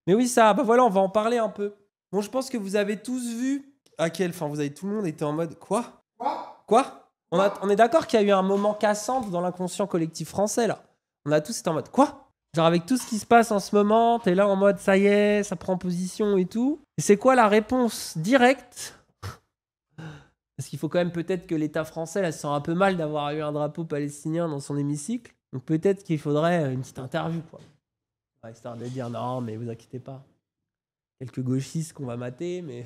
Mais oui, ça, bah voilà, on va en parler un peu. Bon, je pense que vous avez tous vu à quel... Enfin, tout le monde était en mode... Quoi? On est d'accord qu'il y a eu un moment cassant dans l'inconscient collectif français, là. On a tous été en mode... Quoi? Genre avec tout ce qui se passe en ce moment, t'es là en mode ça y est, ça prend position et tout. Et c'est quoi la réponse directe? Parce qu'il faut quand même peut-être que l'État français là se sent un peu mal d'avoir eu un drapeau palestinien dans son hémicycle. Donc peut-être qu'il faudrait une petite interview, quoi. Histoire de dire non, mais vous inquiétez pas. Quelques gauchistes qu'on va mater, mais...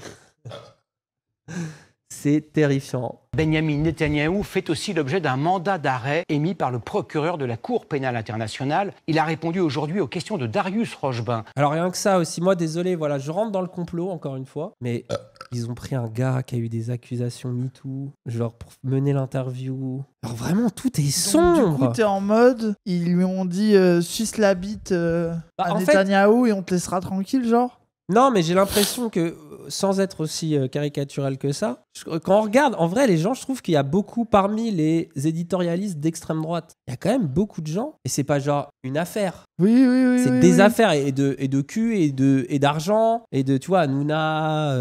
C'est terrifiant. Benyamin Netanyahou fait aussi l'objet d'un mandat d'arrêt émis par le procureur de la Cour pénale internationale. Il a répondu aujourd'hui aux questions de Darius Rochebain. Alors rien que ça aussi, moi désolé, voilà, je rentre dans le complot encore une fois, mais ils ont pris un gars qui a eu des accusations MeToo, genre pour mener l'interview. Alors vraiment, tout est sombre. Du coup, t'es en mode, ils lui ont dit suce la bite à Netanyahou et on te laissera tranquille, genre. Non, mais j'ai l'impression que, sans être aussi caricatural que ça, quand on regarde, en vrai, les gens, je trouve qu'il y a beaucoup parmi les éditorialistes d'extrême droite. Il y a quand même beaucoup de gens, et c'est pas genre une affaire. Oui. C'est des affaires, et de cul, et d'argent, et de, tu vois, Hanouna,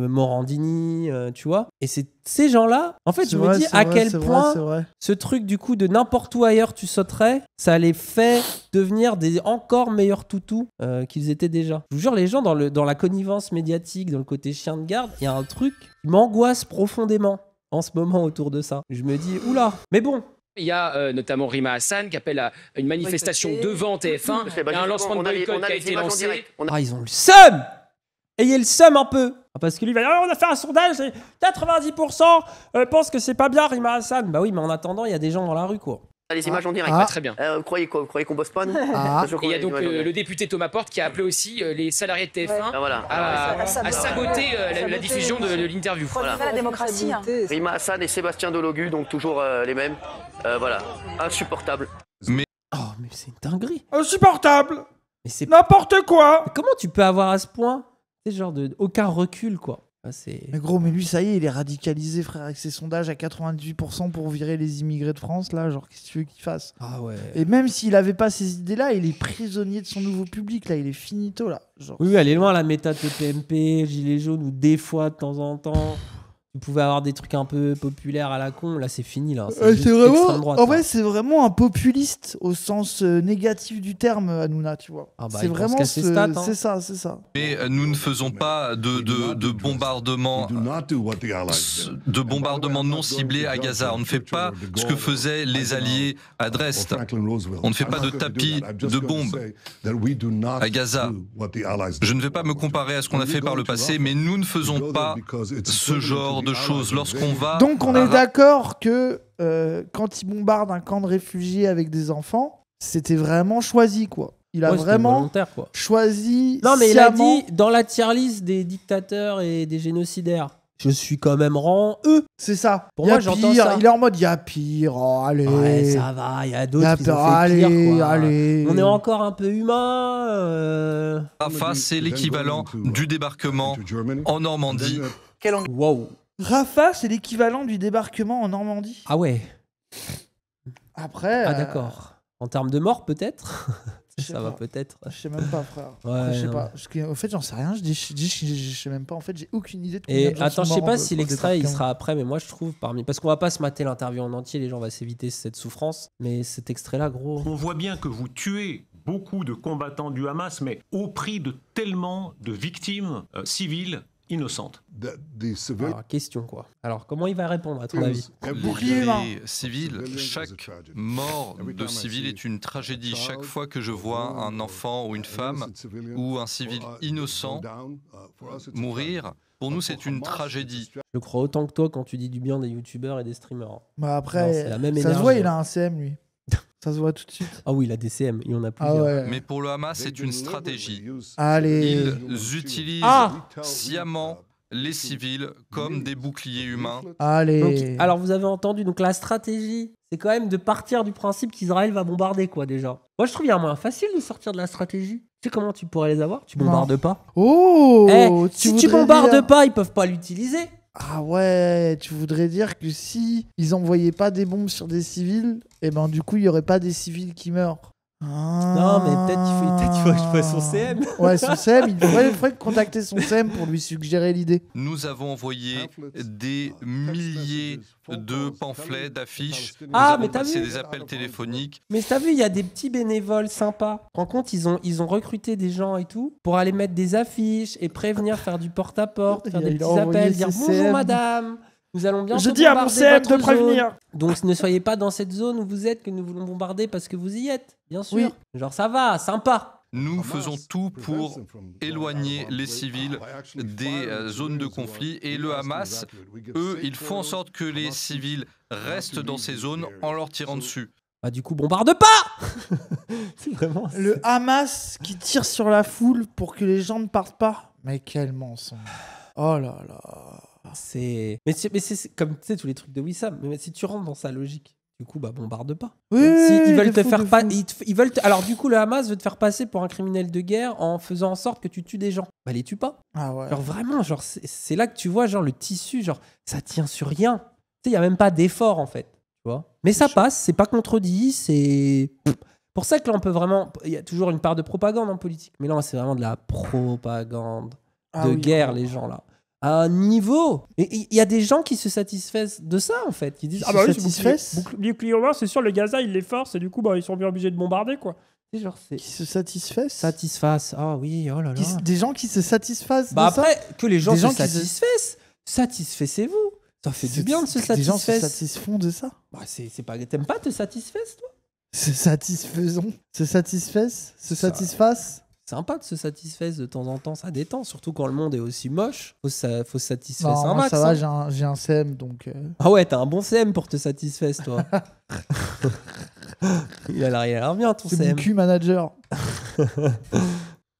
Morandini, tu vois. Et c'est ces gens-là, en fait, je me dis à quel point ce truc, du coup, de n'importe où ailleurs tu sauterais, ça les fait devenir des encore meilleurs toutous qu'ils étaient déjà. Je vous jure, les gens dans la connivence médiatique, dans le côté chien de garde, il y a un truc qui m'angoisse profondément en ce moment autour de ça. Je me dis, oula, mais bon. Il y a notamment Rima Hassan qui appelle à une manifestation devant TF1. Il y a un lancement de boycott qui a été lancé. Ah, ils ont le seum! Ayez le seum un peu! Parce que lui, il va dire, on a fait un sondage et 90% pensent que c'est pas bien Rima Hassan. Bah oui, mais en attendant, il y a des gens dans la rue, quoi. Les images en direct. Très bien. Vous croyez qu'on bosse pas, nous? Et il y a donc le député Thomas Porte qui a appelé aussi les salariés de TF1 à saboter la diffusion de l'interview. Voilà. La démocratie. Rima Hassan et Sébastien Delogu, donc toujours les mêmes. Voilà, insupportable. Mais c'est une dinguerie. Insupportable. Mais c'est n'importe quoi. Mais comment tu peux avoir à ce point, c'est genre aucun recul, quoi. Mais gros, mais lui, ça y est, il est radicalisé, frère, avec ses sondages à 98% pour virer les immigrés de France, là, genre, qu'est-ce que tu veux qu'il fasse? Ah ouais. Et même s'il avait pas ces idées-là, il est prisonnier de son nouveau public, là, il est finito, là. Genre, oui, elle est loin, la méta TPMP, Gilets jaunes, ou des fois, de temps en temps, tu pouvais avoir des trucs un peu populaires à la con, là, c'est fini, là. C'est vraiment, droite, en vrai, c'est vraiment un populiste au sens négatif du terme, Hanouna, tu vois. Ah bah, c'est vraiment c'est ça. Mais nous ne faisons pas de bombardements non ciblés à Gaza. On ne fait pas ce que faisaient les Alliés à Dresde. On ne fait pas de tapis de bombes à Gaza. Je ne vais pas me comparer à ce qu'on a fait par le passé, mais nous ne faisons pas ce genre de choses. Lorsqu'on va... Donc on est d'accord que quand il bombarde un camp de réfugiés avec des enfants, c'était vraiment choisi, quoi. Il a vraiment choisi. Non, mais il a dit dans la tier list des dictateurs et des génocidaires. Je suis quand même rang E. C'est ça. Pour moi, j'entends ça. Il est en mode, il y a pire. Oh, allez. Ouais, ça va. Il y a d'autres qui ont fait pire, quoi. Allez. On est encore un peu humain. Rafah, c'est l'équivalent du débarquement en Normandie. Wow. Rafah, c'est l'équivalent du débarquement en Normandie. Ah ouais. Après. Ah d'accord. En termes de mort, peut-être. Ça va peut-être. Je sais même pas, frère. Ouais, je sais pas. En fait, j'en sais rien. Je sais même pas. En fait, j'ai aucune idée de combien Et de gens attends, sont je sais morts pas si l'extrait il sera après, mais moi je trouve parce qu'on va pas se mater l'interview en entier, les gens vont s'éviter cette souffrance. Mais cet extrait-là, gros. On voit bien que vous tuez beaucoup de combattants du Hamas, mais au prix de tellement de victimes civiles innocentes. Alors, question quoi. Alors comment il va répondre à ton avis? Les civils, chaque mort de civil est une tragédie. Chaque fois que je vois un enfant ou une femme ou un civil innocent mourir, pour nous c'est une tragédie. Je crois autant que toi quand tu dis du bien des youtubeurs et des streamers. Bah après, la même ça énergie, se voit, il a un CM lui. Ça se voit tout de suite. Ah oui, il a des CM, il en a plusieurs. Ah ouais. Mais pour le Hamas, c'est une stratégie. Allez. Ils utilisent sciemment les civils comme des boucliers humains. Allez. Donc, alors vous avez entendu, donc la stratégie, c'est quand même de partir du principe qu'Israël va bombarder, quoi, déjà. Moi, je trouve qu'il y a un moyen facile de sortir de la stratégie. Tu sais comment tu pourrais les avoir? Tu bombardes pas. Oh, si tu bombardes pas, ils peuvent pas l'utiliser. Ah ouais, tu voudrais dire que si ils envoyaient pas des bombes sur des civils, et ben du coup, il y aurait pas des civils qui meurent. Non, mais peut-être qu'il faut que je fasse son CM. Ouais, son CM, il faudrait contacter son CM pour lui suggérer l'idée. Nous avons envoyé des milliers de pamphlets, d'affiches. Nous mais avons t'as passé vu des appels téléphoniques. Mais t'as vu, il y a des petits bénévoles sympas. Tu te rends compte, ils ont recruté des gens et tout pour aller mettre des affiches et prévenir, faire du porte-à-porte, faire des petits appels, dire bonjour madame. Nous allons bientôt bombarder votre zone. Je dis à mon CM de prévenir. Donc ne soyez pas dans cette zone où vous êtes, que nous voulons bombarder parce que vous y êtes, bien sûr. Oui. Genre ça va, sympa. Nous faisons tout pour éloigner les civils des zones de conflit. Et le Hamas, eux, ils font en sorte que les civils restent dans ces zones en leur tirant dessus. Bah du coup, bombarde pas. C'est vraiment ça. Le Hamas qui tire sur la foule pour que les gens ne partent pas. Mais quel mensonge. Oh là là. Mais c'est comme tu sais tous les trucs de Wissam. Mais si tu rentres dans sa logique, du coup, bah bombarde pas. Oui, ils veulent te faire alors du coup, le Hamas veut te faire passer pour un criminel de guerre en faisant en sorte que tu tues des gens. Bah les tue pas. Ah ouais. Genre vraiment, genre c'est là que tu vois genre le tissu, genre ça tient sur rien. Tu sais, il y a même pas d'effort en fait, tu vois. Mais ça passe, c'est pas contredit, c'est pour ça que là on peut vraiment, il y a toujours une part de propagande en politique. Mais là, c'est vraiment de la propagande de guerre, les gens là. À un niveau. Et il y a des gens qui se satisfaisent de ça, en fait. Qui disent, bah oui, bouclier humain, c'est sûr, le Gaza, il les force, et du coup, bah, ils sont bien obligés de bombarder, quoi. Qui se satisfassent. Satisfassent. Ah oui, oh là là. Des gens qui se satisfassent bah de après, ça. Que les gens se satisfassent, satisfaisez-vous. Ça fait du bien de se satisfaire. Les gens se satisfont de ça. Bah, c'est pas... T'aimes pas te satisfaire, toi? Se satisfaisons. Se satisfassent. Se satisfassent. C'est sympa de se satisfaire de temps en temps, ça détend, surtout quand le monde est aussi moche. Faut se satisfaire, c'est un max. Ça va, j'ai un CM, donc... Ah ouais, t'as un bon CM pour te satisfaire, toi. il a l'air bien, ton CM. C'est mon Q-manager.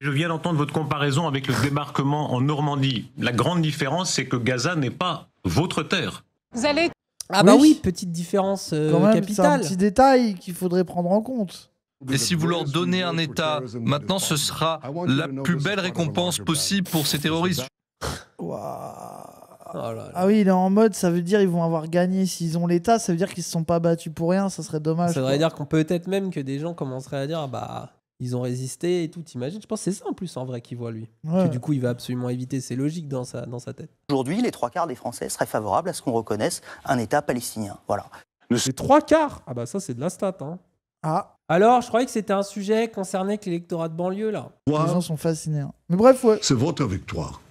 Je viens d'entendre votre comparaison avec le débarquement en Normandie. La grande différence, c'est que Gaza n'est pas votre terre. Vous allez... Ah bah oui, petite différence quand même, capitale. C'est un petit détail qu'il faudrait prendre en compte. Et si vous leur donnez un État, maintenant ce sera la plus belle récompense possible pour ces terroristes. Wow. Ah oui, il est en mode, ça veut dire qu'ils vont avoir gagné. S'ils ont l'État, ça veut dire qu'ils se sont pas battus pour rien, ça serait dommage. Ça voudrait dire qu'on peut-être même que des gens commenceraient à dire ah bah ils ont résisté et tout, t'imagines. Je pense que c'est ça en plus en vrai qu'il voit lui. Ouais. Que du coup il va absolument éviter, c'est logique dans sa tête. Aujourd'hui, les 3/4 des Français seraient favorables à ce qu'on reconnaisse un État palestinien. Voilà. Les 3/4 ah bah ça c'est de la stat hein. Ah. Alors, je croyais que c'était un sujet concerné que l'électorat de banlieue, là. Les gens sont fascinés. Hein. Mais bref, ouais. C'est votre victoire.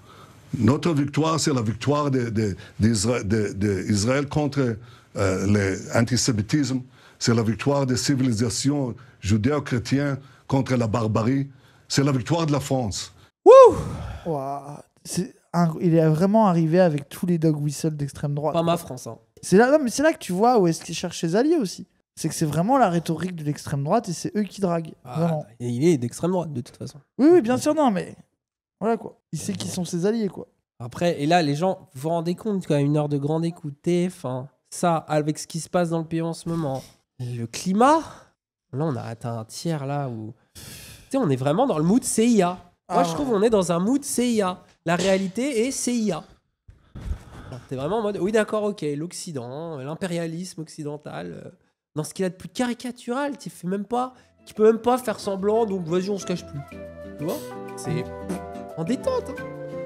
Notre victoire, c'est la victoire d'Israël contre l'antisémitisme. C'est la victoire des civilisations judéo-chrétiennes contre la barbarie. C'est la victoire de la France. Wouh! Wow. Il est vraiment arrivé avec tous les dog whistles d'extrême droite. Pas ma France, hein. C'est là que tu vois où est-ce qu'il cherche ses alliés aussi. C'est que c'est vraiment la rhétorique de l'extrême droite et c'est eux qui draguent. Vraiment. Et il est d'extrême droite de toute façon. Oui, bien sûr, non, mais voilà quoi. Il sait qui sont ses alliés quoi. Après, et là, les gens, vous vous rendez compte quand même, une heure de grande écoute, TF1, ça, avec ce qui se passe dans le pays en ce moment, le climat, là, on a atteint un tiers là où. Tu sais, on est vraiment dans le mood CIA. Moi, je trouve qu'on est dans un mood CIA. La réalité est CIA. T'es vraiment en mode, oui, d'accord, ok, l'Occident, l'impérialisme occidental. Dans ce qu'il a de plus caricatural, tu peux même pas faire semblant, donc vas-y, on se cache plus. Tu vois? C'est en détente. Hein.